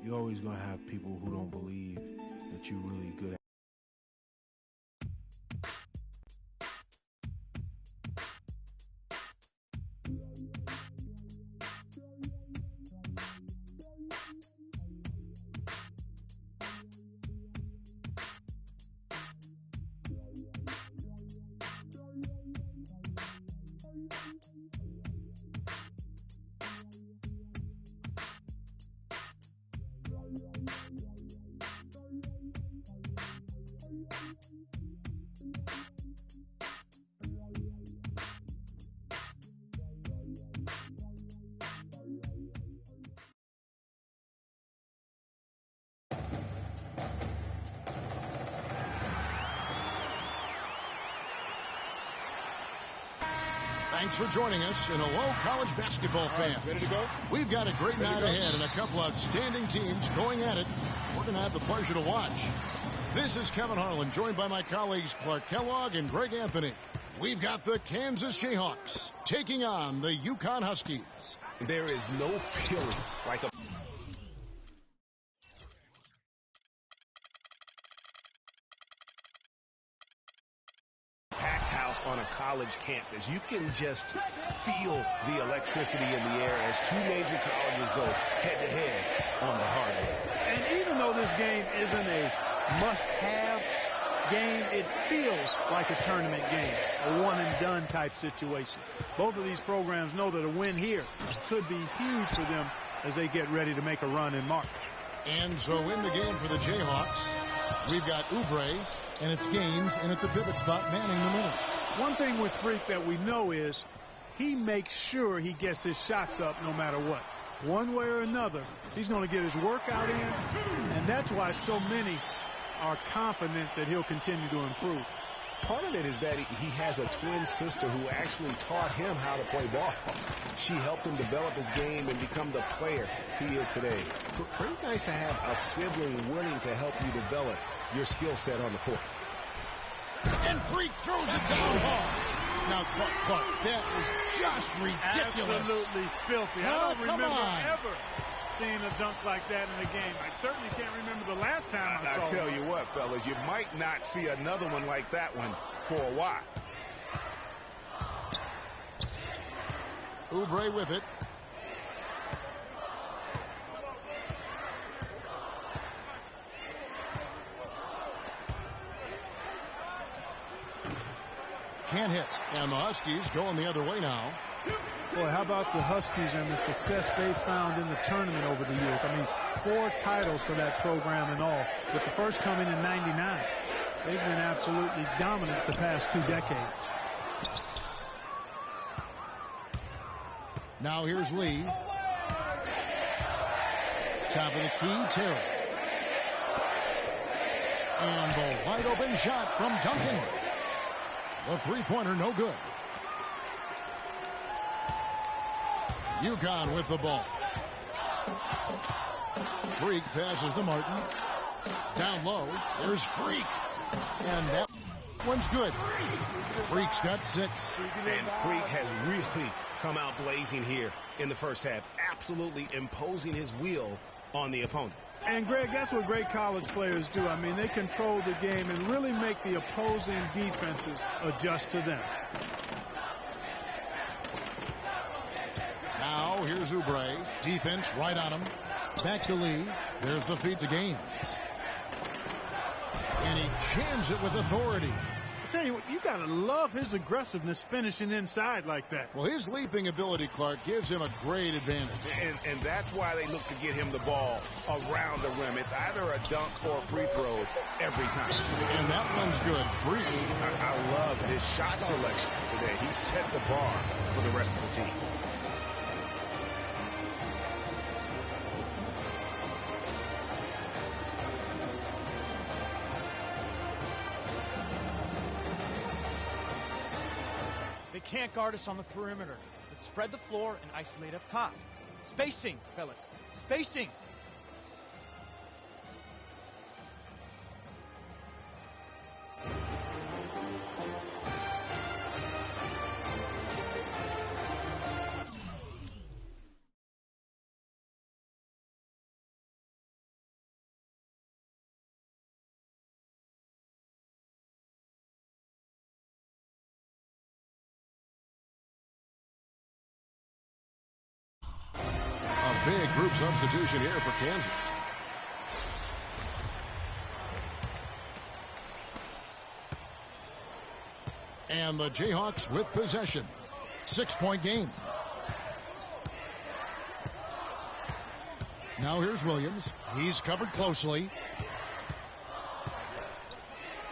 you're always going to have people who don't believe that you're really good at. Thanks for joining us in a low college basketball fan. Ready to go? We've got a great night ahead and a couple of outstanding teams going at it. We're going to have the pleasure to watch. This is Kevin Harlan, joined by my colleagues Clark Kellogg and Greg Anthony. We've got the Kansas Jayhawks taking on the UConn Huskies. There is no feeling like a packed house on a college campus. You can just feel the electricity in the air as two major colleges go head-to-head on the hardwood. And even though this game isn't a must-have game, it feels like a tournament game, a one-and-done type situation. Both of these programs know that a win here could be huge for them as they get ready to make a run in March. And so in the game for the Jayhawks, we've got Oubre, and it's Gaines in at the pivot spot, manning the middle. One thing with Freak that we know is he makes sure he gets his shots up no matter what. One way or another, he's going to get his workout in, and that's why so many are confident that he'll continue to improve. Part of it is that he has a twin sister who actually taught him how to play ball. She helped him develop his game and become the player he is today. Pretty nice to have a sibling willing to help you develop your skill set on the court. And Freak throws it down hard. Now, Clark, that is just ridiculous. Absolutely filthy. Oh, I don't remember on. ever seeing a dunk like that in a game. I certainly can't remember the last time I saw it. I tell you what, fellas, you might not see another one like that one for a while. Oubre with it. Can't hit. And the Huskies going the other way now. Boy, how about the Huskies and the success they've found in the tournament over the years? I mean, 4 titles for that program in all, with the first coming in '99. They've been absolutely dominant the past 2 decades. Now here's Lee. Top of the key, Terry. And the wide open shot from Duncan. The three-pointer no good. UConn with the ball. Freak passes to Martin. Down low. There's Freak. And that one's good. Freak's got 6. And Freak has really come out blazing here in the first half. Absolutely imposing his will on the opponent. And, Greg, that's what great college players do. I mean, they control the game and really make the opposing defenses adjust to them. Now, here's Oubre. Defense right on him. Back to Lee. There's the feed to Gaines. And he jams it with authority. I tell you what, you got to love his aggressiveness finishing inside like that. Well, his leaping ability, Clark, gives him a great advantage. And that's why they look to get him the ball around the rim. It's either a dunk or free throws every time. And that one's good. Freak. I love his shot selection today. He set the bar for the rest of the team. They can't guard us on the perimeter. Let's spread the floor and isolate up top. Spacing, fellas. Spacing. big group substitution here for Kansas. And the Jayhawks with possession. 6-point game. Now here's Williams. He's covered closely.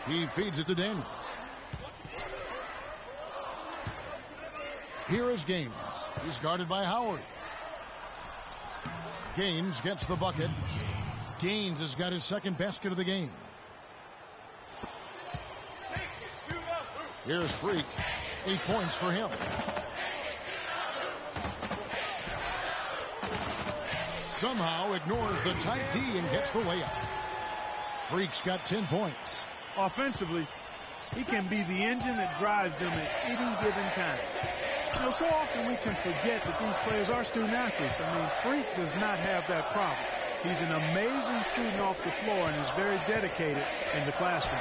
He feeds it to Daniels. Here is Gaines. He's guarded by Howard. Gaines gets the bucket. Gaines has got his second basket of the game. Here's Freak. 8 points for him. Somehow ignores the tight D and gets the layup. Freak's got 10 points. Offensively, he can be the engine that drives them at any given time. You know, so often we can forget that these players are student athletes. I mean, Freak does not have that problem. He's an amazing student off the floor and is very dedicated in the classroom.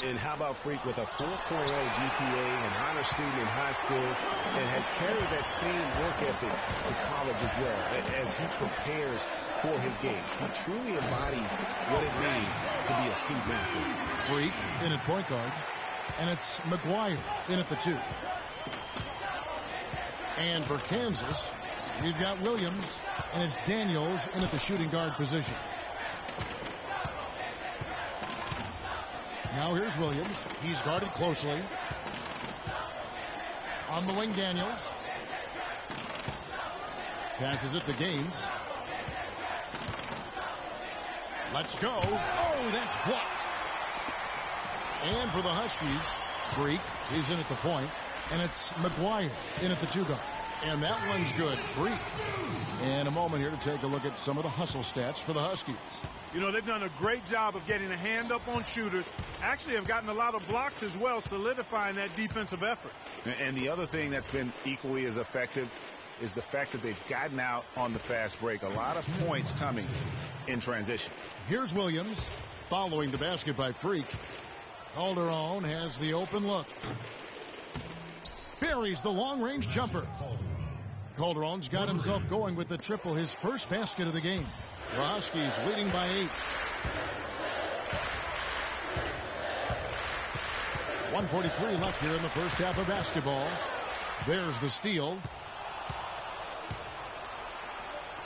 And how about Freak with a 4.0 GPA, an honor student in high school, and has carried that same work ethic to college as well as he prepares for his games. He truly embodies what it means to be a student athlete. Freak in at point guard, and it's McGuire in at the 2. And for Kansas, we've got Williams, and it's Daniels in at the shooting guard position. Now here's Williams. He's guarded closely. On the wing, Daniels. Passes it to Gaines. Let's go. Oh, that's blocked. And for the Huskies, Freak, he's in at the point. And it's McGuire in at the 2 guard. And that one's good. Freak. And a moment here to take a look at some of the hustle stats for the Huskies. You know, they've done a great job of getting a hand up on shooters. Actually have gotten a lot of blocks as well, solidifying that defensive effort. And the other thing that's been equally as effective is the fact that they've gotten out on the fast break. A lot of points coming in transition. Here's Williams following the basket by Freak. Calderon has the open look. Buries the long-range jumper. Calderon's got himself going with the triple, his first basket of the game. The Huskies leading by 8. 1:43 left here in the first half of basketball. There's the steal.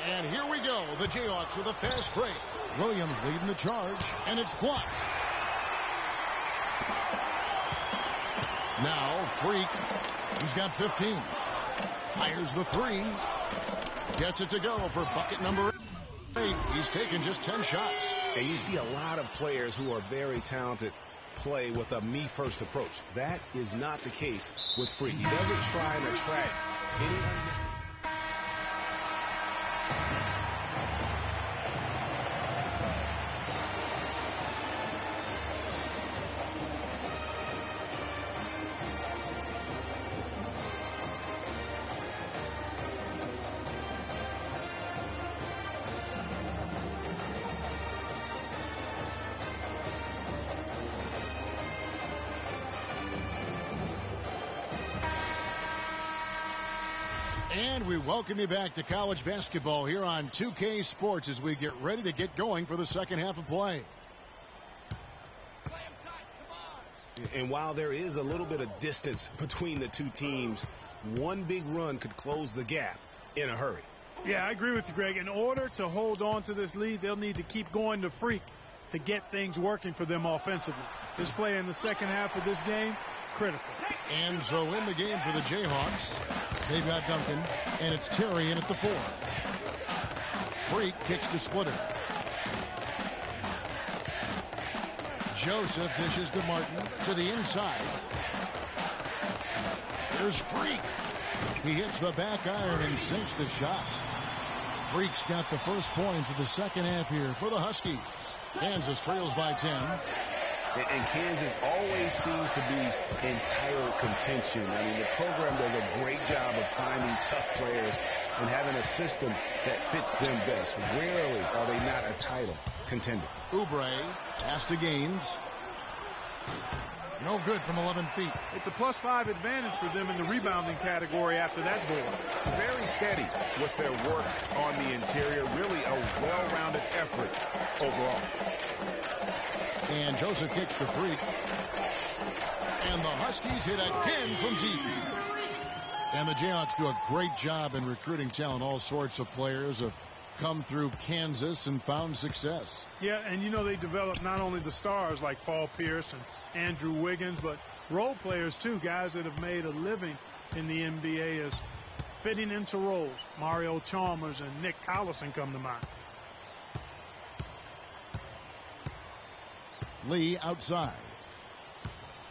And here we go. The Jayhawks with a fast break. Williams leading the charge, and it's blocked. Now Freak. He's got 15. Fires the 3. Gets it to go for bucket number 8. He's taken just 10 shots. And you see a lot of players who are very talented play with a me-first approach. That is not the case with Freak. He doesn't try and attract anyone. And we welcome you back to college basketball here on 2K Sports as we get ready to get going for the second half of play. And while there is a little bit of distance between the two teams, one big run could close the gap in a hurry. Yeah, I agree with you, Greg. In order to hold on to this lead, they'll need to keep going to Freak to get things working for them offensively. This play in the second half of this game, critical. And so in the game for the Jayhawks, they've got Duncan, and it's Terry in at the 4. Freak kicks to Splitter. Joseph dishes to Martin to the inside. Here's Freak. He hits the back iron and sinks the shot. Freak's got the first points of the second half here for the Huskies. Kansas trails by 10. And Kansas always seems to be in title contention. I mean, the program does a great job of finding tough players and having a system that fits them best. Rarely are they not a title contender. Oubre pass to Gaines. No good from 11 feet. It's a +5 advantage for them in the rebounding category after that board. Very steady with their work on the interior. Really a well-rounded effort overall. And Joseph kicks the free. And the Huskies hit again from deep. And the Jayhawks do a great job in recruiting talent. All sorts of players have come through Kansas and found success. Yeah, and you know they develop not only the stars like Paul Pierce and Andrew Wiggins, but role players too, guys that have made a living in the NBA as fitting into roles. Mario Chalmers and Nick Collison come to mind. Lee outside.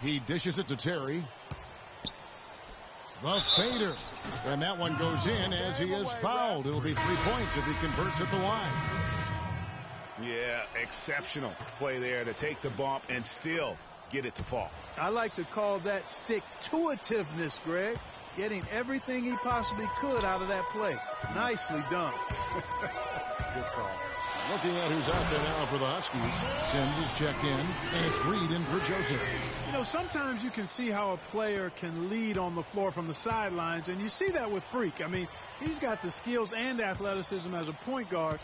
He dishes it to Terry. The fader. And that one goes in as he is fouled. It'll be 3 points if he converts at the line. Yeah, exceptional play there to take the bump and still get it to fall. I like to call that stick-to-itiveness, Greg. Getting everything he possibly could out of that play. Nicely done. Good call. Looking at who's out there now for the Huskies. Sims is checked in, and it's Reed in for Joseph. You know, sometimes you can see how a player can lead on the floor from the sidelines, and you see that with Freak. I mean, he's got the skills and athleticism as a point guard,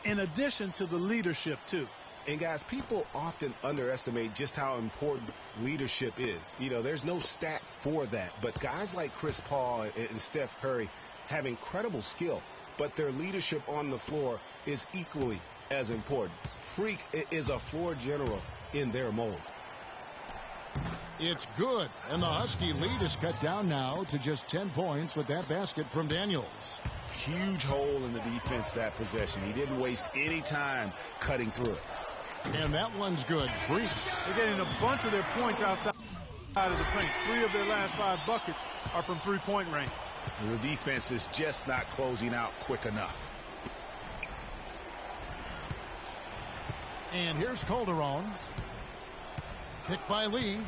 in addition to the leadership, too. And, guys, people often underestimate just how important leadership is. You know, there's no stat for that. But guys like Chris Paul and Steph Curry have incredible skill, but their leadership on the floor is equally as important. Freak is a floor general in their mold. It's good, and the Husky lead is cut down now to just 10 points with that basket from Daniels. Huge hole in the defense that possession. He didn't waste any time cutting through it. And that one's good. Freak. They're getting a bunch of their points outside of the paint. 3 of their last 5 buckets are from three-point range. The defense is just not closing out quick enough. And here's Calderon. Picked by Lee.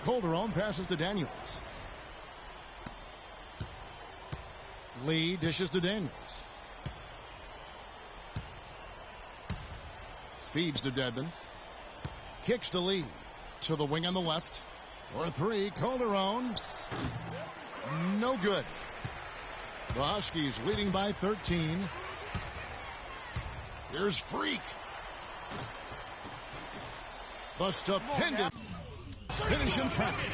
Calderon passes to Daniels. Lee dishes to Daniels. Feeds to Dedmon. Kicks to Lee. To the wing on the left. For 3, Calderon. No good. The Huskies leading by 13. Here's Freak. The stupendous finish in traffic.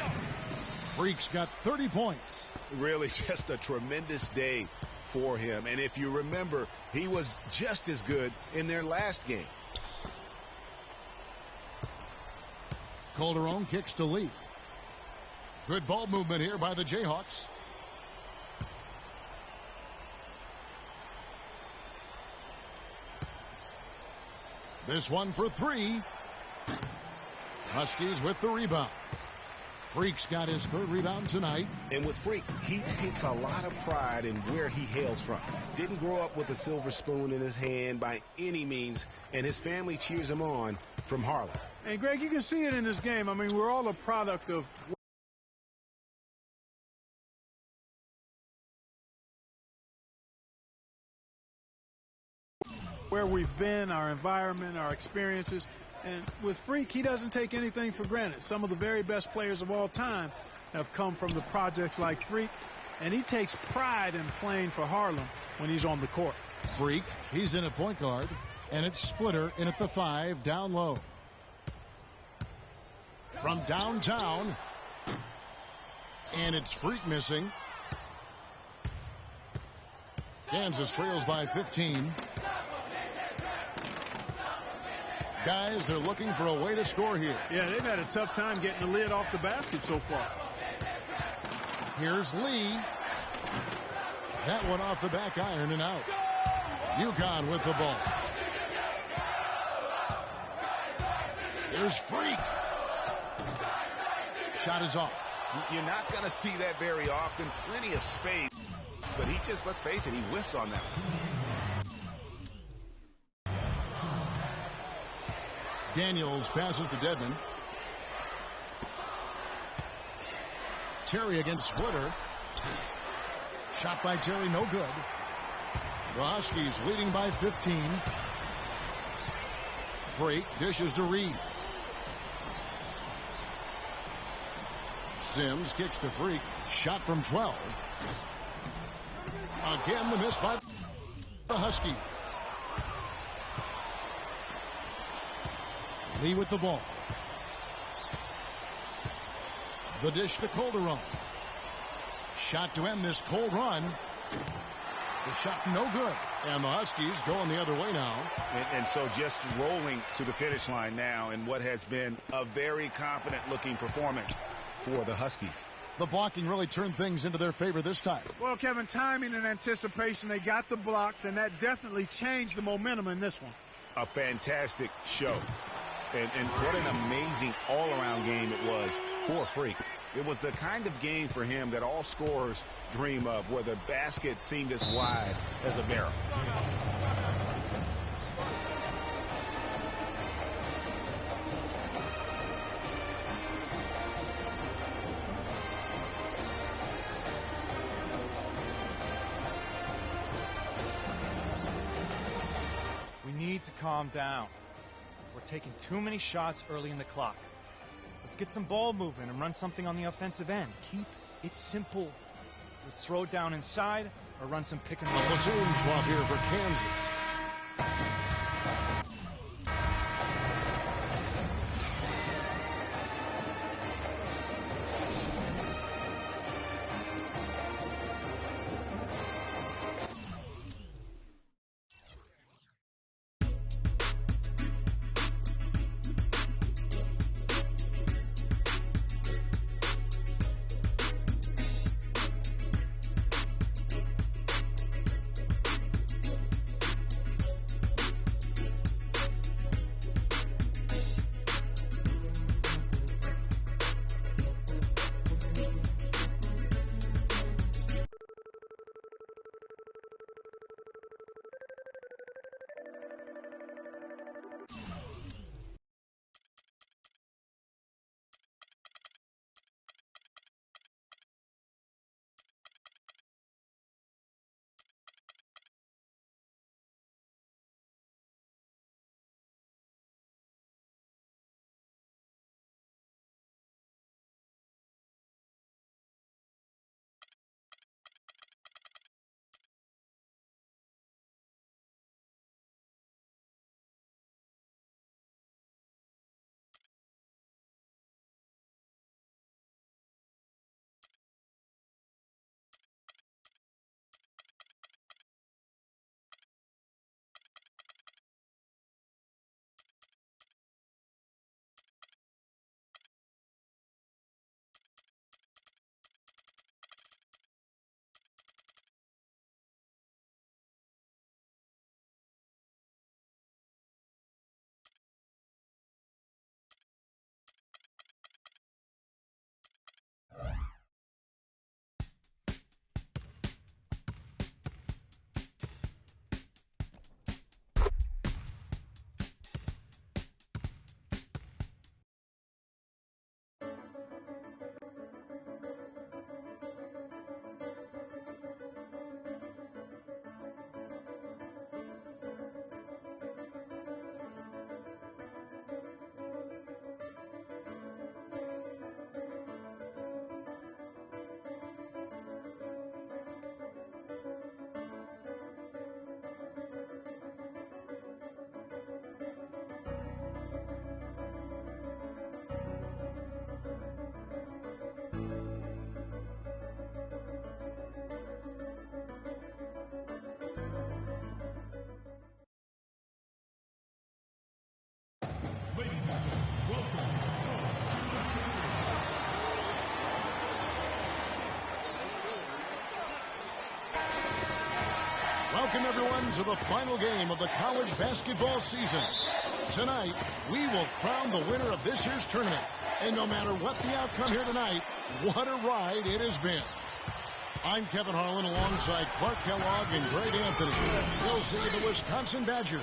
Freak's got 30 points. Really just a tremendous day for him. And if you remember, he was just as good in their last game. Calderon kicks to Lee. Good ball movement here by the Jayhawks. This one for 3. Huskies with the rebound. Freak's got his 3rd rebound tonight. And with Freak, he takes a lot of pride in where he hails from. Didn't grow up with a silver spoon in his hand by any means, and his family cheers him on from Harlem. And, Greg, you can see it in this game. I mean, we're all a product of where we've been, our environment, our experiences. And with Freak, he doesn't take anything for granted. Some of the very best players of all time have come from the projects like Freak, and he takes pride in playing for Harlem when he's on the court. Freak, he's in at point guard, and it's Splitter in at the 5, down low. From downtown, and it's Freak missing. Kansas trails by 15. Guys, they're looking for a way to score here. Yeah, they've had a tough time getting the lid off the basket so far. Here's Lee. That one off the back iron and out. UConn with the ball. Here's Freak. Shot is off. You're not going to see that very often. Plenty of space. But he just, let's face it, he whiffs on that one. Daniels passes to Dedmon. Terry against Splitter. Shot by Terry, no good. The Huskies leading by 15. Break, dishes to Reed. Sims kicks to Freak. Shot from 12. Again, the miss by the Huskies. Lee with the ball. The dish to Calderon. Shot to end this cold run. The shot no good. And the Huskies going the other way now. And so just rolling to the finish line now in what has been a very confident looking performance for the Huskies. The blocking really turned things into their favor this time. Well, Kevin, timing and anticipation, they got the blocks, and that definitely changed the momentum in this one. A fantastic show. And what an amazing all-around game it was for Freak. It was the kind of game for him that all scorers dream of, where the basket seemed as wide as a barrel. We need to calm down. We're taking too many shots early in the clock. Let's get some ball movement and run something on the offensive end. Keep it simple. Let's throw it down inside or run some pick and roll. A platoon swap here for Kansas. Welcome, everyone, to the final game of the college basketball season. Tonight, we will crown the winner of this year's tournament. And no matter what the outcome here tonight, what a ride it has been. I'm Kevin Harlan alongside Clark Kellogg and Greg Anthony. We'll see the Wisconsin Badgers.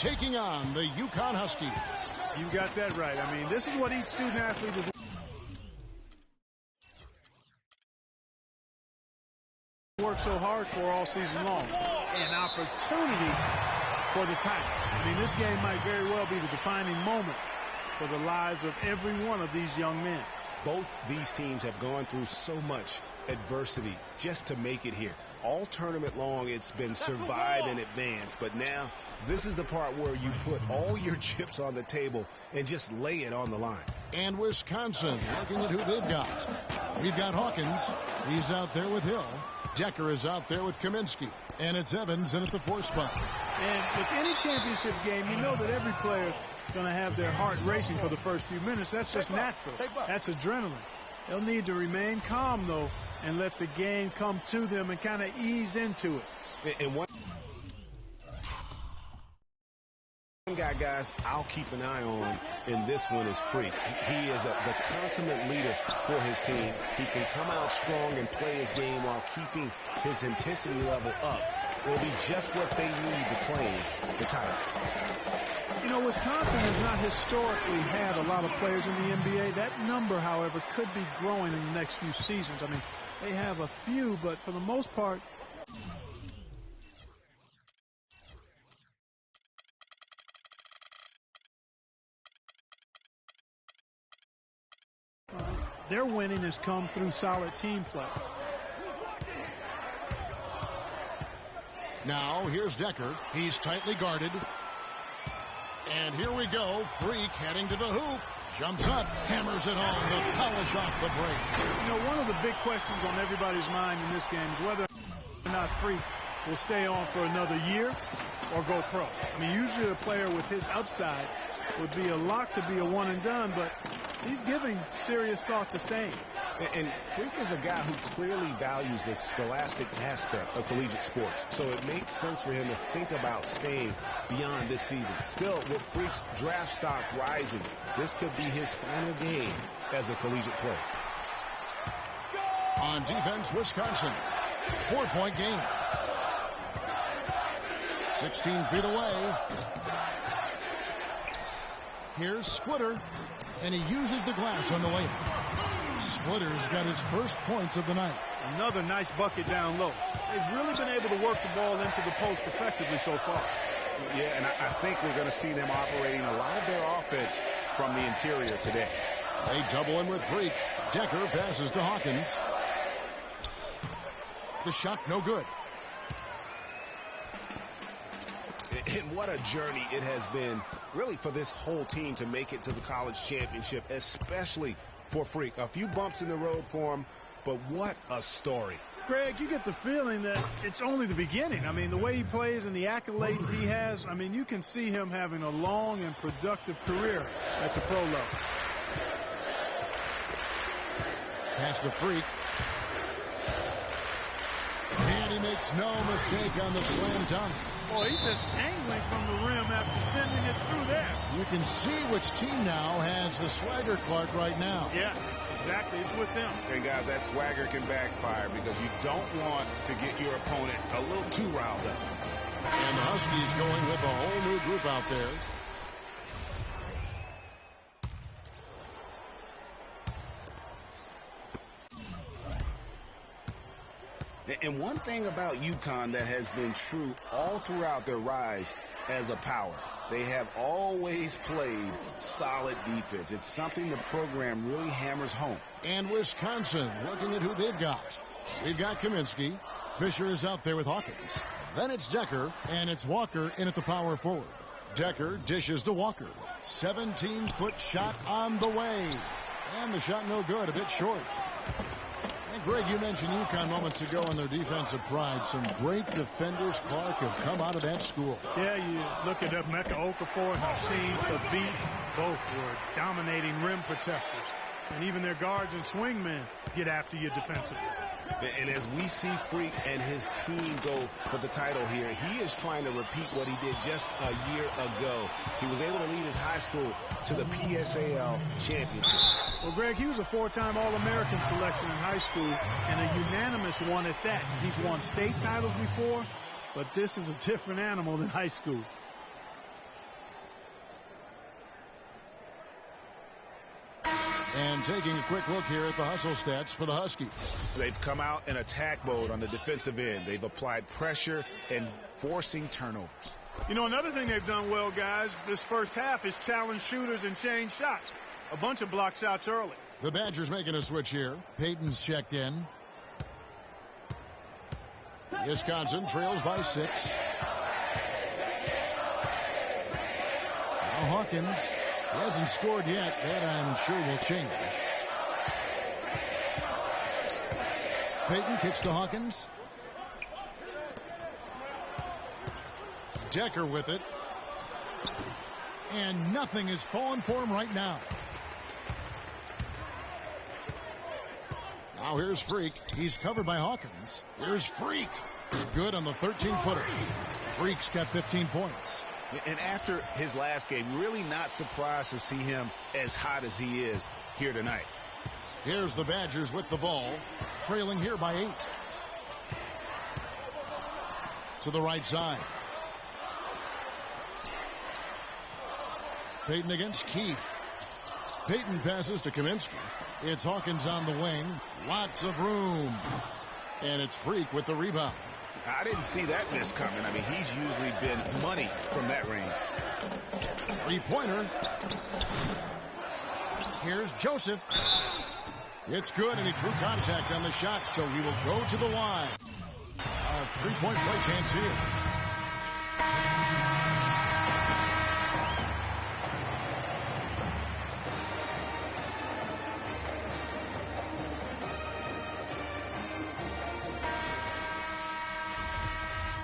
taking on the UConn Huskies. You got that right. I mean, this is what each student athlete is worked so hard for all season long. An opportunity for the title. I mean, this game might very well be the defining moment for the lives of every one of these young men. Both these teams have gone through so much adversity just to make it here. All tournament long, it's been survive and advance. But now, this is the part where you put all your chips on the table and just lay it on the line. And Wisconsin looking at who they've got. We've got Hawkins. He's out there with Hill. Decker is out there with Kaminsky. And it's Evans in at the 4 spot. And with any championship game, you know that every player is going to have their heart racing for the first few minutes. That's just natural. That's adrenaline. They'll need to remain calm, though, and let the game come to them and kind of ease into it. And one guy, guys, I'll keep an eye on in this one is Freak. He is the consummate leader for his team. He can come out strong and play his game while keeping his intensity level up. It'll be just what they need to claim the title. You know, Wisconsin has not historically had a lot of players in the NBA. That number, however, could be growing in the next few seasons. I mean, they have a few, but for the most part, their winning has come through solid team play. Now, here's Decker. He's tightly guarded. And here we go. Freak heading to the hoop. Jumps up, hammers it home to polish off the break. You know, one of the big questions on everybody's mind in this game is whether or not Freak will stay on for another year or go pro. I mean, usually a player with his upside would be a lock to be a one and done, but he's giving serious thought to staying. And Freak is a guy who clearly values the scholastic aspect of collegiate sports, so it makes sense for him to think about staying beyond this season. Still, with Freak's draft stock rising, this could be his final game as a collegiate player. On defense, Wisconsin. 4-point game. 16 feet away. Here's Splitter, and he uses the glass on the way. Splitter's got his first points of the night. Another nice bucket down low. They've really been able to work the ball into the post effectively so far. Yeah, and I think we're going to see them operating a lot of their offense from the interior today. They double him with Freak. Decker passes to Hawkins. The shot no good. And what a journey it has been, really, for this whole team to make it to the college championship, especially for Freak. A few bumps in the road for him, but what a story. Greg, you get the feeling that it's only the beginning. I mean, the way he plays and the accolades he has, I mean, you can see him having a long and productive career at the pro level. Pass to Freak. And he makes no mistake on the slam dunk. Boy, he's just angling from the rim after sending it through there. You can see which team now has the swagger, Clark, right now. Yeah, it's with them. And guys, that swagger can backfire because you don't want to get your opponent a little too riled up. And the Huskies going with a whole new group out there. And one thing about UConn that has been true all throughout their rise as a power, they have always played solid defense. It's something the program really hammers home. And Wisconsin looking at who they've got. We've got Kaminsky. Fisher is out there with Hawkins. Then it's Decker, and it's Walker in at the power forward. Decker dishes to Walker. 17-foot shot on the way. And the shot no good, a bit short. And Greg, you mentioned UConn moments ago on their defensive pride. Some great defenders, Clark, have come out of that school. Yeah, you look at Emeka Okafor and Hasheem Thabeet. Both were dominating rim protectors. And even their guards and swingmen get after you defensively. And as we see Freak and his team go for the title here, he is trying to repeat what he did just a year ago. He was able to lead his high school to the PSAL championship. Well, Greg, he was a 4-time All-American selection in high school and a unanimous one at that. He's won state titles before, but this is a different animal than high school. And taking a quick look here at the hustle stats for the Huskies. They've come out in attack mode on the defensive end. They've applied pressure and forcing turnovers. You know, another thing they've done well, guys, this first half is challenge shooters and change shots. A bunch of block shots early. The Badgers making a switch here. Payton's checked in. Wisconsin trails by 6. Now Hawkins. He hasn't scored yet. That I'm sure will change. Payton kicks to Hawkins. Decker with it. And nothing is falling for him right now. Now here's Freak. He's covered by Hawkins. Here's Freak. He's good on the 13-footer. Freak's got 15 points. And after his last game, really not surprised to see him as hot as he is here tonight. Here's the Badgers with the ball, trailing here by 8. To the right side. Payton against Keefe. Payton passes to Kaminsky. It's Hawkins on the wing. Lots of room. And it's Freak with the rebound. I didn't see that miss coming. I mean, he's usually been money from that range. Three-pointer. Here's Joseph. It's good, and he drew contact on the shot, so he will go to the line. A three-point play chance here.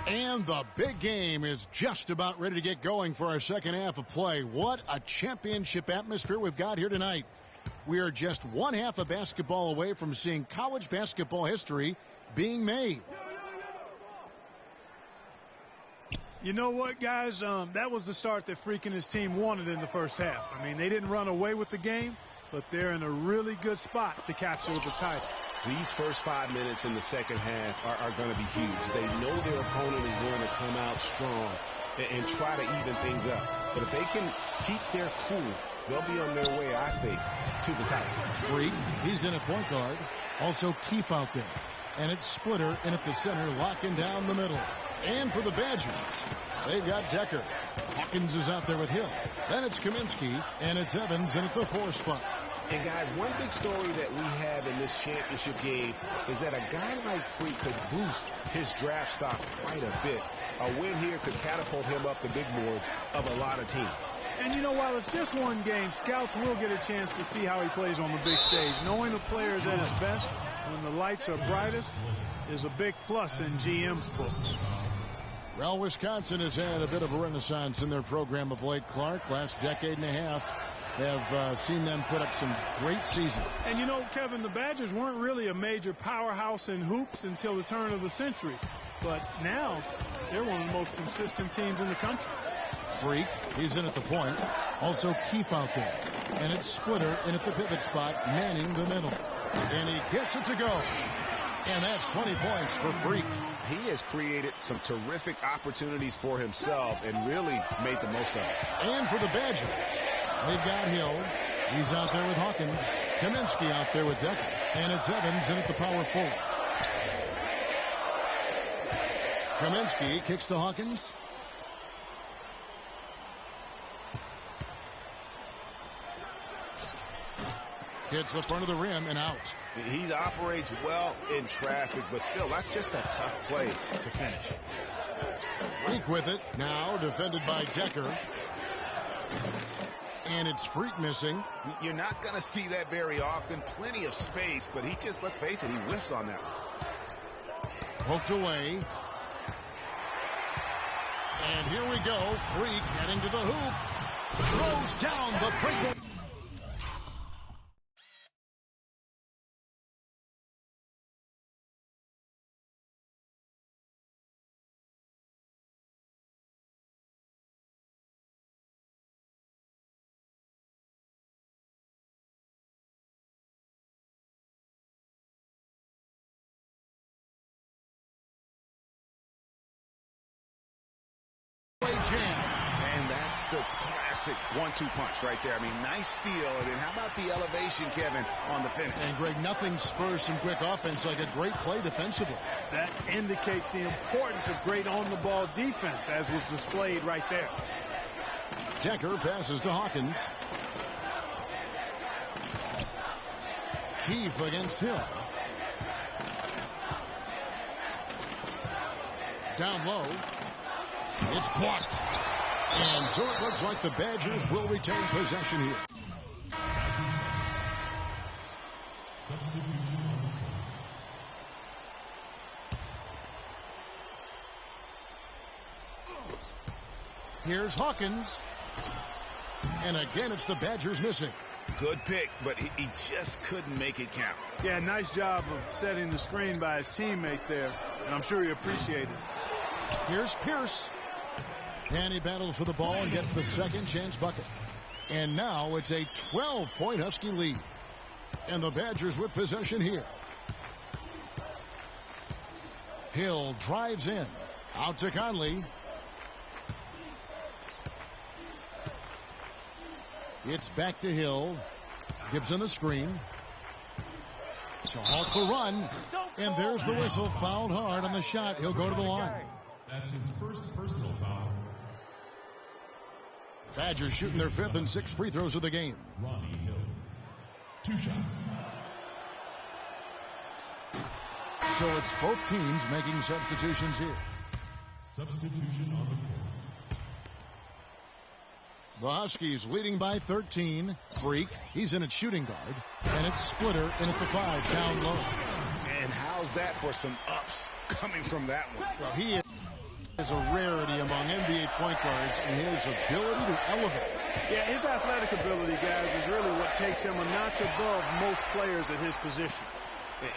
And the big game is just about ready to get going for our second half of play. What a championship atmosphere we've got here tonight. We are just one half of basketball away from seeing college basketball history being made. You know what, guys? That was the start that Freak and his team wanted in the first half. I mean, they didn't run away with the game, but they're in a really good spot to capture the title. These first 5 minutes in the second half are going to be huge. They know their opponent is going to come out strong and try to even things up. But if they can keep their cool, they'll be on their way, I think, to the title. Freak, he's in at point guard. Also Keefe out there. And it's Splitter in at the center, locking down the middle. And for the Badgers, they've got Decker. Hawkins is out there with Hill. Then it's Kaminsky, and it's Evans in at the 4 spot. And guys, one big story that we have in this championship game is that a guy like Freak could boost his draft stock quite a bit. A win here could catapult him up the big boards of a lot of teams. And you know, while it's just one game, scouts will get a chance to see how he plays on the big stage. Knowing the player is at his best when the lights are brightest is a big plus in GM's books. Well, Wisconsin has had a bit of a renaissance in their program of late, Clark. Last decade and a half have seen them put up some great seasons. And you know, Kevin, the Badgers weren't really a major powerhouse in hoops until the turn of the century. But now, they're one of the most consistent teams in the country. Freak, he's in at the point. Also Keefe out there. And it's Splitter in at the pivot spot, manning the middle. And he gets it to go. And that's 20 points for Freak. He has created some terrific opportunities for himself and really made the most of it. And for the Badgers, they've got Hill. He's out there with Hawkins. Kaminsky out there with Decker. And it's Evans in at the power forward. Kaminsky kicks to Hawkins. Hits the front of the rim and out. He operates well in traffic, but still, that's just a tough play to finish. Freak with it. Now defended by Decker. And it's Freak missing. You're not going to see that very often. Plenty of space, but he just, let's face it, he whiffs on that one. Poked away. And here we go. Freak heading to the hoop. Throws down the breakaway. And that's the classic 1-2 punch right there. I mean, nice steal. And then how about the elevation, Kevin, on the finish? And, Greg, nothing spurs some quick offense like a great play defensively. That indicates the importance of great on-the-ball defense, as was displayed right there. Decker passes to Hawkins. Keefe against Hill. Down low. It's blocked. And so it looks like the Badgers will retain possession here. Here's Hawkins. And again, it's the Badgers missing. Good pick, but he just couldn't make it count. Yeah, nice job of setting the screen by his teammate there, and I'm sure he appreciated it. Here's Pierce. And he battles for the ball and gets the second chance bucket. And now it's a 12-point Husky lead. And the Badgers with possession here. Hill drives in. Out to Conley. It's back to Hill. Gibson the screen. So Hawk the run. And there's the whistle. Fouled hard on the shot. He'll go to the line. That's his first personal foul. Badgers shooting their 5th and 6th free throws of the game. Ronnie Hill. 2 shots. So it's both teams making substitutions here. Substitution on the court. The Huskies leading by 13. Freak, he's in at shooting guard. And it's Splitter in at the 5, down low. And how's that for some ups coming from that one? Well, he is a rarity among NBA point guards in his ability to elevate. Yeah, his athletic ability, guys, is really what takes him a notch above most players at his position.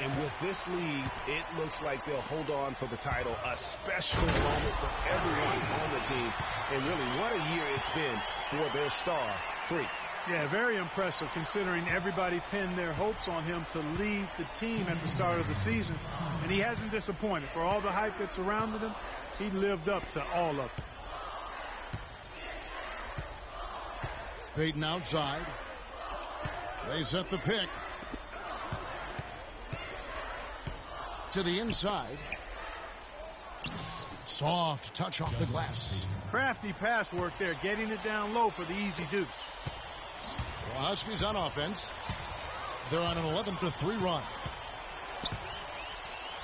And with this lead, it looks like they'll hold on for the title. A special moment for everyone on the team. And really, what a year it's been for their star, Freak. Yeah, very impressive considering everybody pinned their hopes on him to lead the team at the start of the season. And he hasn't disappointed. For all the hype that surrounded him, he lived up to all of it. Payton outside. They set the pick. To the inside. Soft touch off the glass. Crafty pass work there, getting it down low for the easy deuce. Well, Huskies on offense. They're on an 11-3 run.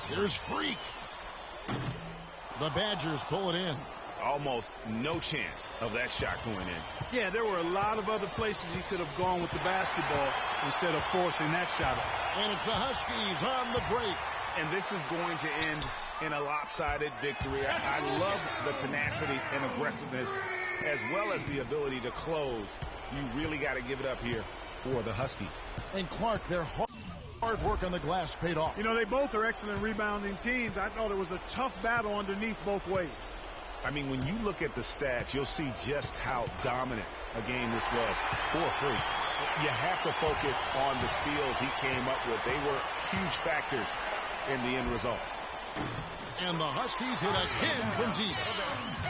Here's Freak. The Badgers pull it in. Almost no chance of that shot going in. Yeah, there were a lot of other places he could have gone with the basketball instead of forcing that shot up. And it's the Huskies on the break. And this is going to end in a lopsided victory. I love the tenacity and aggressiveness as well as the ability to close. You really got to give it up here for the Huskies. And Clark, their hard work on the glass paid off. You know, they both are excellent rebounding teams. I thought it was a tough battle underneath both ways. I mean, when you look at the stats, you'll see just how dominant a game this was for Freak. You have to focus on the steals he came up with. They were huge factors in the end result. And the Huskies hit again from deep.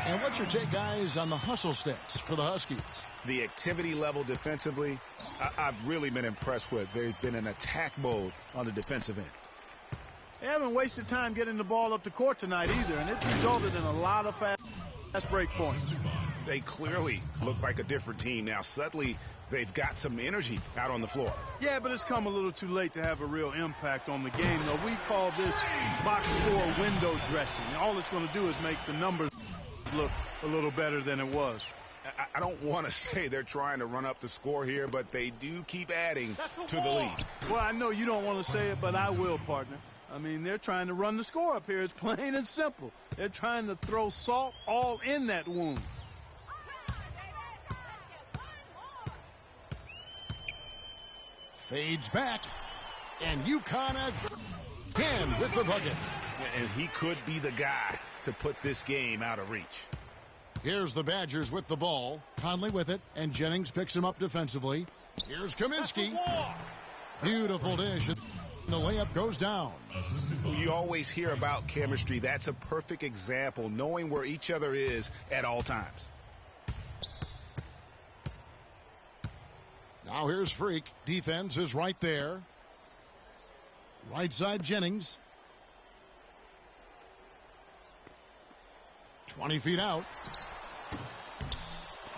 And what's your take, guys, on the hustle stats for the Huskies? The activity level defensively, I've really been impressed with. There's been an attack mode on the defensive end. They haven't wasted time getting the ball up the court tonight either, and it's resulted in a lot of fast break points. They clearly look like a different team now. Suddenly, they've got some energy out on the floor. Yeah, but it's come a little too late to have a real impact on the game, though. We call this box score window dressing. All it's going to do is make the numbers look a little better than it was. I don't want to say they're trying to run up the score here, but they do keep adding to the lead. Well, I know you don't want to say it, but I will, partner. I mean, they're trying to run the score up here. It's plain and simple. They're trying to throw salt all in that wound. Fades back, and UConn again with the bucket. And he could be the guy to put this game out of reach. Here's the Badgers with the ball. Conley with it, and Jennings picks him up defensively. Here's Kaminsky. Beautiful dish. The layup goes down. You always hear about chemistry. That's a perfect example, knowing where each other is at all times. Now here's Freak. Defense is right there. Right side Jennings. 20 feet out.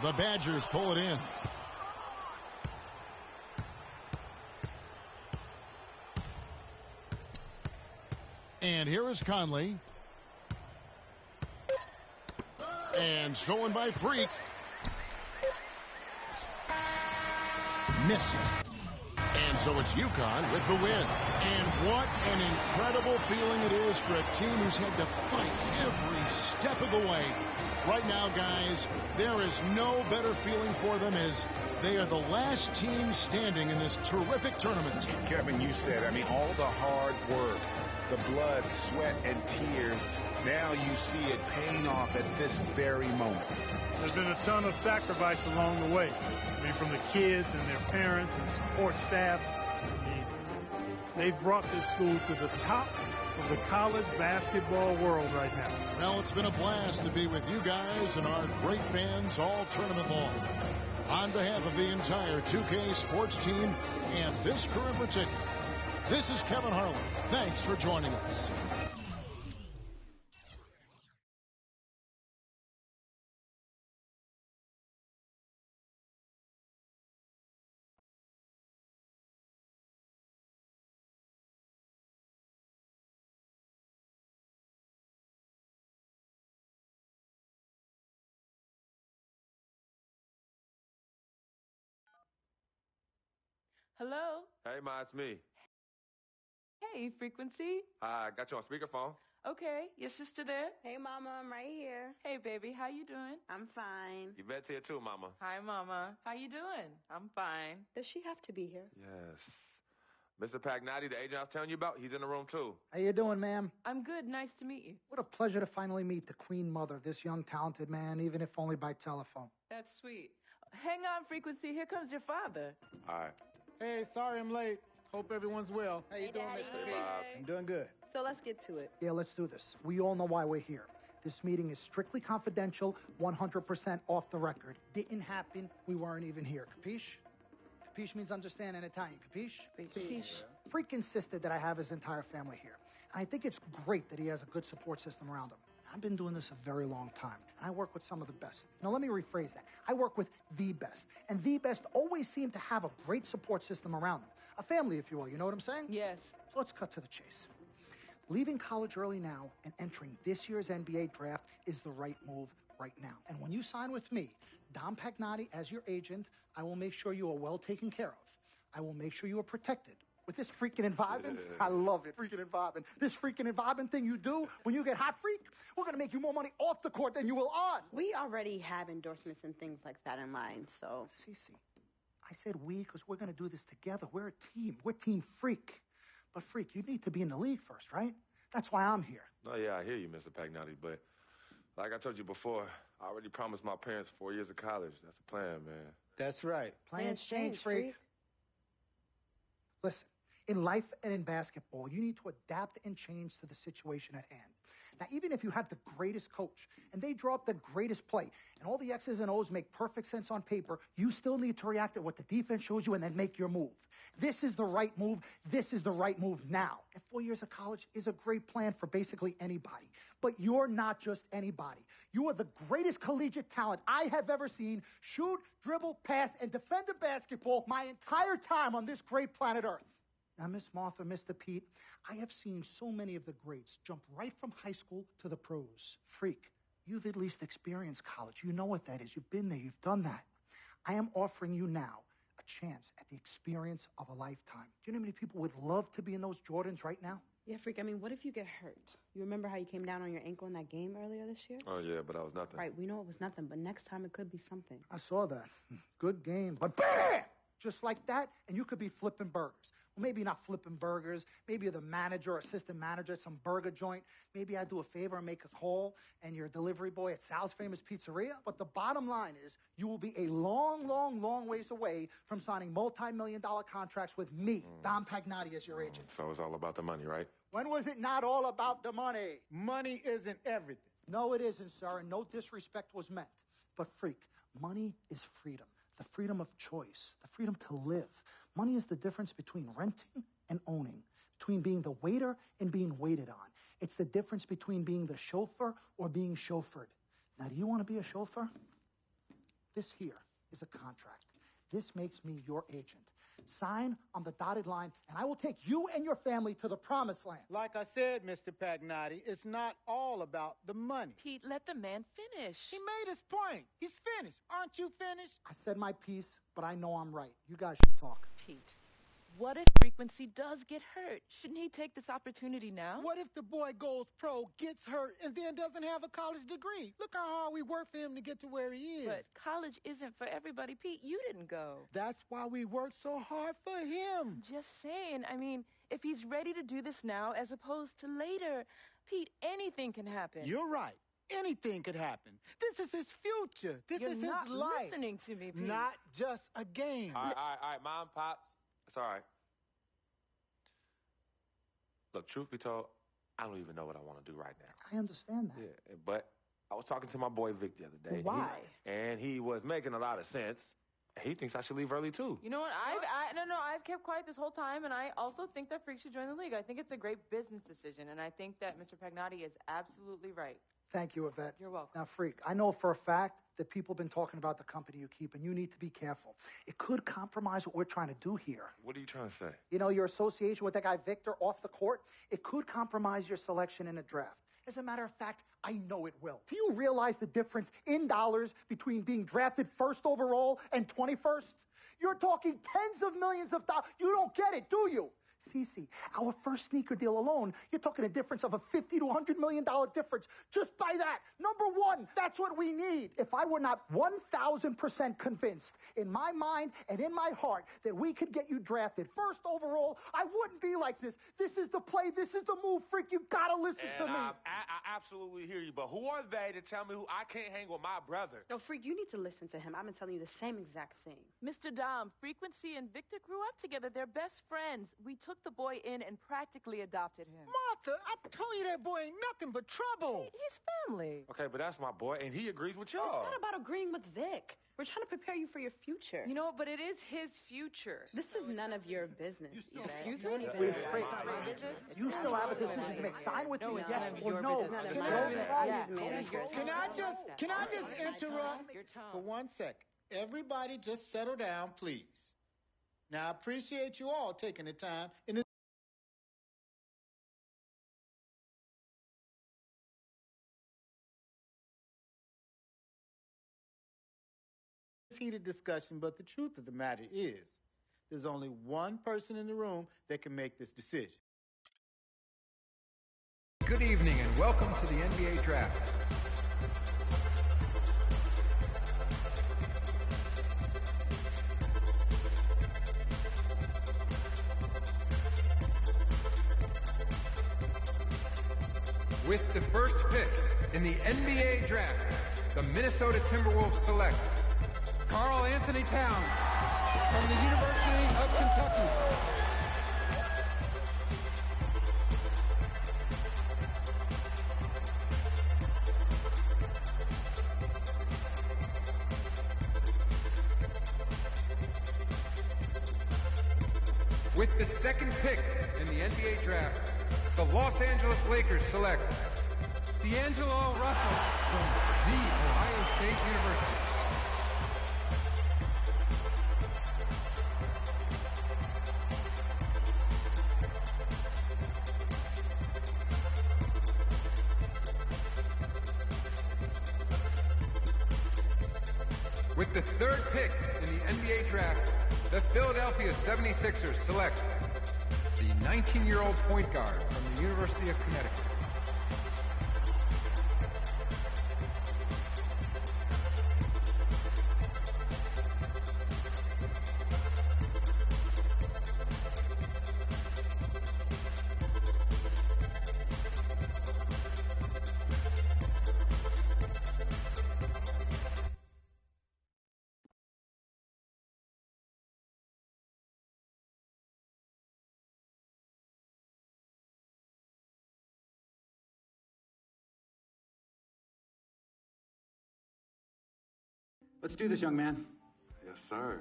The Badgers pull it in. And here is Conley. And stolen by Freak. Missed. And so it's UConn with the win. And what an incredible feeling it is for a team who's had to fight every step of the way. Right now, guys, there is no better feeling for them as they are the last team standing in this terrific tournament. Kevin, you said, all the hard work, the blood, sweat, and tears, now you see it paying off at this very moment. There's been a ton of sacrifice along the way. From the kids and their parents and support staff. They've brought this school to the top of the college basketball world right now. Well, it's been a blast to be with you guys and our great fans all tournament long. On behalf of the entire 2K sports team and this crew in particular, this is Kevin Harlan. Thanks for joining us. Hello? Hey, Ma, it's me. Hey, Frequency. I got you on speakerphone. Okay, your sister there? Hey, Mama, I'm right here. Hey, baby, how you doing? I'm fine. Yvette's here too, Mama. Hi, Mama. How you doing? I'm fine. Does she have to be here? Yes. Mr. Pagnotti, the agent I was telling you about, he's in the room too. How you doing, ma'am? I'm good. Nice to meet you. What a pleasure to finally meet the queen mother of this young, talented man, even if only by telephone. That's sweet. Hang on, Frequency. Here comes your father. All right. Hey, sorry I'm late. Hope everyone's well. How you doing, Daddy. Mr. Hey, Pete? Bobs. I'm doing good. So let's get to it. Yeah, let's do this. We all know why we're here. This meeting is strictly confidential, 100% off the record. Didn't happen. We weren't even here. Capiche? Capiche means understand in Italian. Capiche? Capiche. Freak insisted that I have his entire family here. And I think it's great that he has a good support system around him. I've been doing this a very long time, and I work with some of the best. Now, let me rephrase that. I work with the best, and the best always seem to have a great support system around them. A family, if you will. You know what I'm saying? Yes. So let's cut to the chase. Leaving college early now and entering this year's NBA draft is the right move right now. And when you sign with me, Dom Pagnotti, as your agent, I will make sure you are well taken care of. I will make sure you are protected. With this freaking environment, I love it, freaking environment. This freaking environment thing you do when you get hot, freak, we're going to make you more money off the court than you will on. We already have endorsements and things like that in mind, so. Cece, I said we because we're going to do this together. We're a team. We're Team Freak. But, Freak, you need to be in the league first, right? That's why I'm here. No, yeah, I hear you, Mr. Pagnotti, but like I told you before, I already promised my parents 4 years of college. That's the plan, man. That's right. Plans change, Freak. Listen. In life and in basketball, you need to adapt and change to the situation at hand. Now, even if you have the greatest coach and they draw up the greatest play and all the X's and O's make perfect sense on paper, you still need to react to what the defense shows you and then make your move. This is the right move. This is the right move now. And 4 years of college is a great plan for basically anybody. But you're not just anybody. You are the greatest collegiate talent I have ever seen shoot, dribble, pass, and defend a basketball my entire time on this great planet Earth. Now, Miss Martha, Mr. Pete, I have seen so many of the greats jump right from high school to the pros. Freak, you've at least experienced college. You know what that is. You've been there. You've done that. I am offering you now a chance at the experience of a lifetime. Do you know how many people would love to be in those Jordans right now? Yeah, Freak, what if you get hurt? You remember how you came down on your ankle in that game earlier this year? Oh, yeah, but that was nothing. Right, we know it was nothing, but next time it could be something. I saw that. Good game. But bam! Just like that, and you could be flipping burgers. Well, maybe not flipping burgers. Maybe you're the manager or assistant manager at some burger joint. Maybe I do a favor and make a call, and you're a delivery boy at Sal's Famous Pizzeria. But the bottom line is you will be a long, long, long ways away from signing multi-million-dollar contracts with me, Dom Pagnotti, as your agent. So it's all about the money, right? When was it not all about the money? Money isn't everything. No, it isn't, sir, and no disrespect was meant. But, Freak, money is freedom. the freedom of choice, the freedom to live. Money is the difference between renting and owning, between being the waiter and being waited on. It's the difference between being the chauffeur or being chauffeured. Now, do you want to be a chauffeur? This here is a contract. This makes me your agent. Sign on the dotted line, and I will take you and your family to the promised land. Like I said, Mr. Pagnotti, it's not all about the money. Pete, let the man finish. He made his point. He's finished. Aren't you finished? I said my piece, but I know I'm right. You guys should talk. Pete, what if Frequency does get hurt? Shouldn't he take this opportunity now? What if the boy goes pro, gets hurt, and then doesn't have a college degree? Look how hard we work for him to get to where he is. But college isn't for everybody. Pete, you didn't go. That's why we work so hard for him. Just saying. I mean, if he's ready to do this now as opposed to later, Pete, anything can happen. You're right. Anything could happen. This is his future. This You're is not his life. listening to me, Pete. Not just a game. All right, Mom, Pops. It's all right. Look, truth be told, I don't even know what I want to do right now. I understand that. Yeah, but I was talking to my boy Vic the other day. Why? And he was making a lot of sense. He thinks I should leave early, too. You know what? I've kept quiet this whole time, and I also think that Freak should join the league. I think it's a great business decision, and I think that Mr. Pagnotti is absolutely right. Thank you, Yvette. You're welcome. Now, Freak, I know for a fact that people have been talking about the company you keep, and you need to be careful. It could compromise what we're trying to do here. What are you trying to say? You know, your association with that guy Victor off the court, it could compromise your selection in a draft. As a matter of fact, I know it will. Do you realize the difference in dollars between being drafted first overall and 21st? You're talking tens of millions of dollars. You don't get it, do you? Cece, our first sneaker deal alone, you're talking a difference of a $50 to $100 million difference just by that. Number one, that's what we need. If I were not 1,000% convinced in my mind and in my heart that we could get you drafted first overall, I wouldn't be like this. This is the play. This is the move, Freak. You gotta listen to me. I absolutely hear you, but who are they to tell me who I can't hang with my brother? No, Freak, you need to listen to him. I've been telling you the same exact thing. Mr. Dom, Frequency and Victor grew up together. They're best friends. We took the boy in and practically adopted him. Martha, I told you that boy ain't nothing but trouble. He's family. Okay, but that's my boy, and he agrees with It's y'all. not about agreeing with Vic. We're trying to prepare you for your future. You know, but it is his future. This is none of your business. Excuse Don't me? even- Wait, Freak, My business? you still have a decision to make. Sign with me, it's yes none of or your no. business. Can I just interrupt Your tone. for 1 second? Everybody just settle down, please. Now, I appreciate you all taking the time in this heated discussion, but the truth of the matter is there's only one person in the room that can make this decision. Good evening and welcome to the NBA Draft. With the first pick in the NBA Draft, the Minnesota Timberwolves select Karl Anthony Towns from the University of Kentucky. With the second pick in the NBA Draft, the Los Angeles Lakers select D'Angelo Russell from The Ohio State University. With the third pick in the NBA Draft, the Philadelphia 76ers select the 19-year-old point guard from the University of Connecticut. Let's do this, young man. Yes, sir.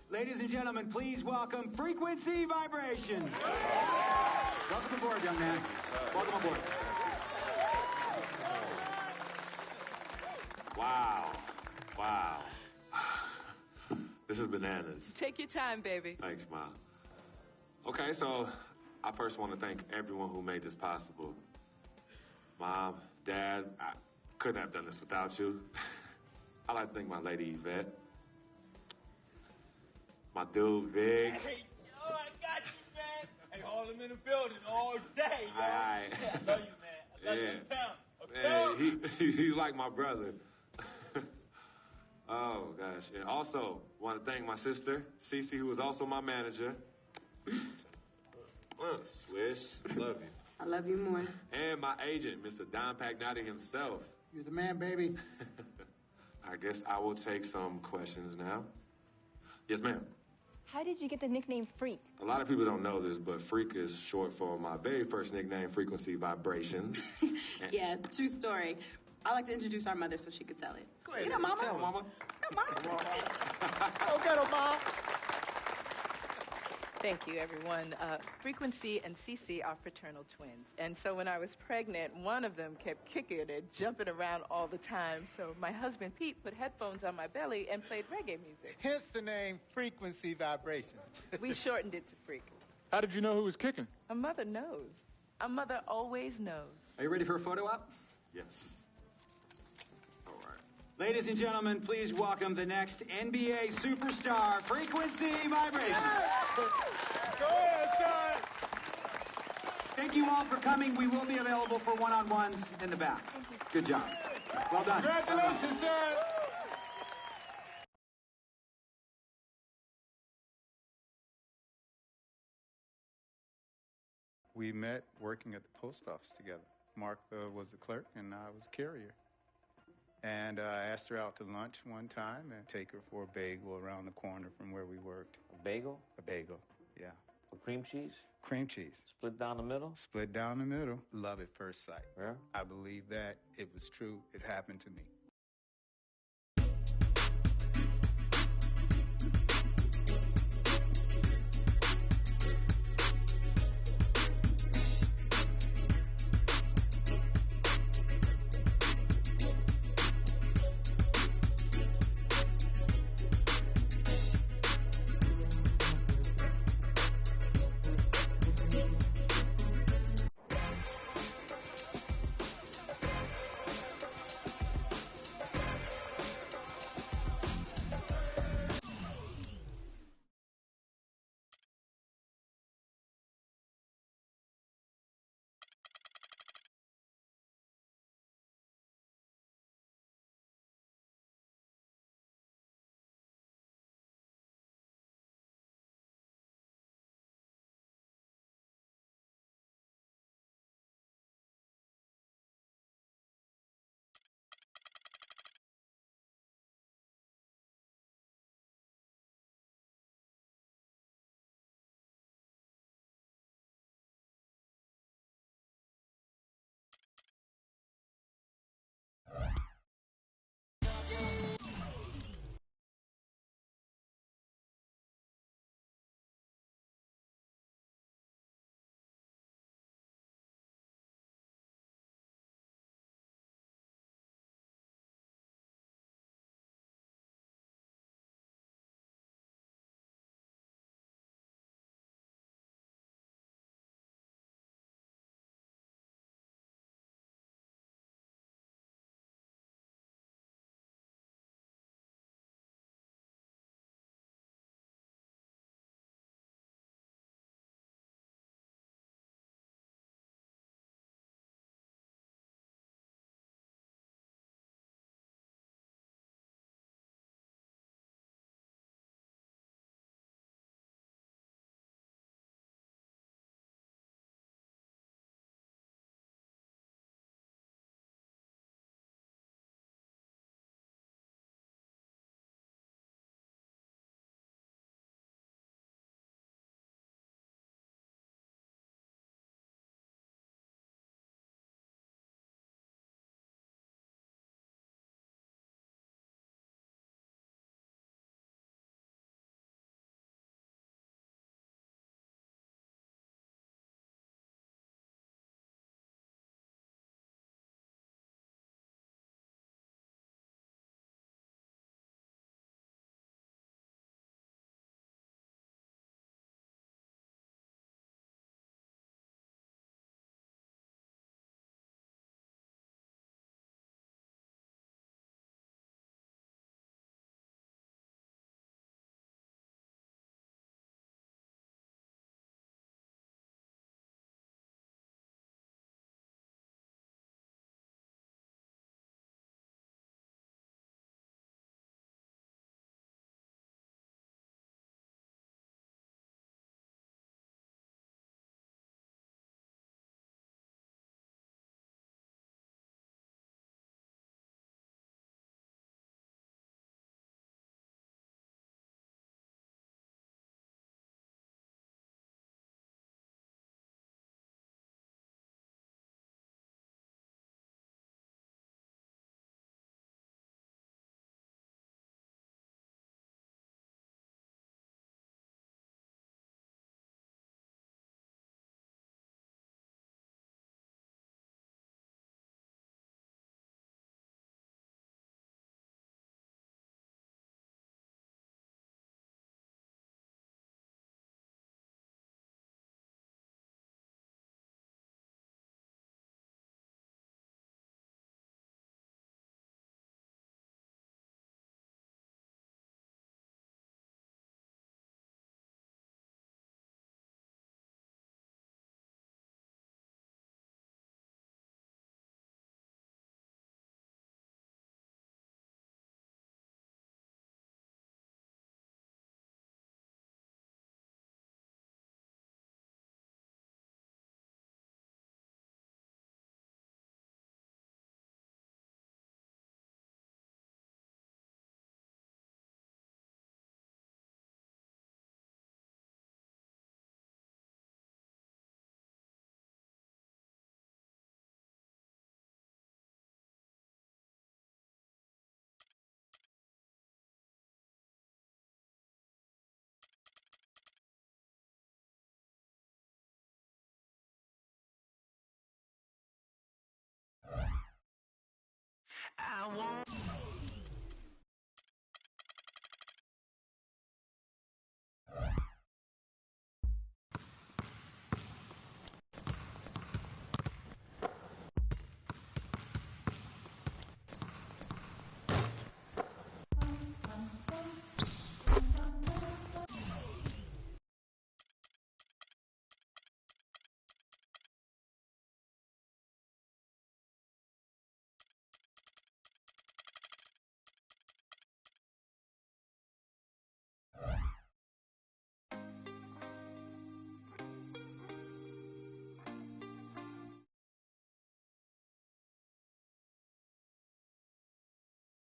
Ladies and gentlemen, please welcome Frequency Vibration. Welcome aboard, young man. Welcome aboard. Wow. Wow. This is bananas. Take your time, baby. Thanks, Mom. Okay, so I first want to thank everyone who made this possible. Mom, Dad, I couldn't have done this without you. I'd like to thank my lady Yvette. My dude, Vig. Hey, yo, I got you, man. Hey, hold him in the building all day, yo. Aye. Yeah, I love you, man. I love you uptown. Hey, he's like my brother. Oh, gosh. And also, want to thank my sister, Cece, who is also my manager. Swish, love you. I love you more. And my agent, Mr. Don Pagnotti himself. You're the man, baby. I guess I will take some questions now. Yes, ma'am. How did you get the nickname Freak? A lot of people don't know this, but Freak is short for my very first nickname, Frequency Vibration. Yeah, true story. I like to introduce our mother so she could tell it. Go ahead. You know, Mama. Tell her, Mama. No, Mama. Go get her, Mom. Thank you, everyone. Frequency and Cece are fraternal twins. And so when I was pregnant, one of them kept kicking and jumping around all the time. So my husband, Pete, put headphones on my belly and played reggae music. Hence the name Frequency Vibration. We shortened it to Freak. How did you know who was kicking? A mother knows. A mother always knows. Are you ready for a photo op? Yes. All right. Ladies and gentlemen, please welcome the next NBA superstar, Frequency Vibration. Go ahead, son. Thank you all for coming. We will be available for one-on-ones in the back. Good job. Well done. Congratulations, son. We met working at the post office together. Mark was the clerk, and I was a carrier. And I asked her out to lunch one time and take her for a bagel around the corner from where we worked. A bagel? A bagel, yeah. With cream cheese? Cream cheese. Split down the middle? Split down the middle. Love at first sight. Yeah? I believe that. It was true. It happened to me. I won't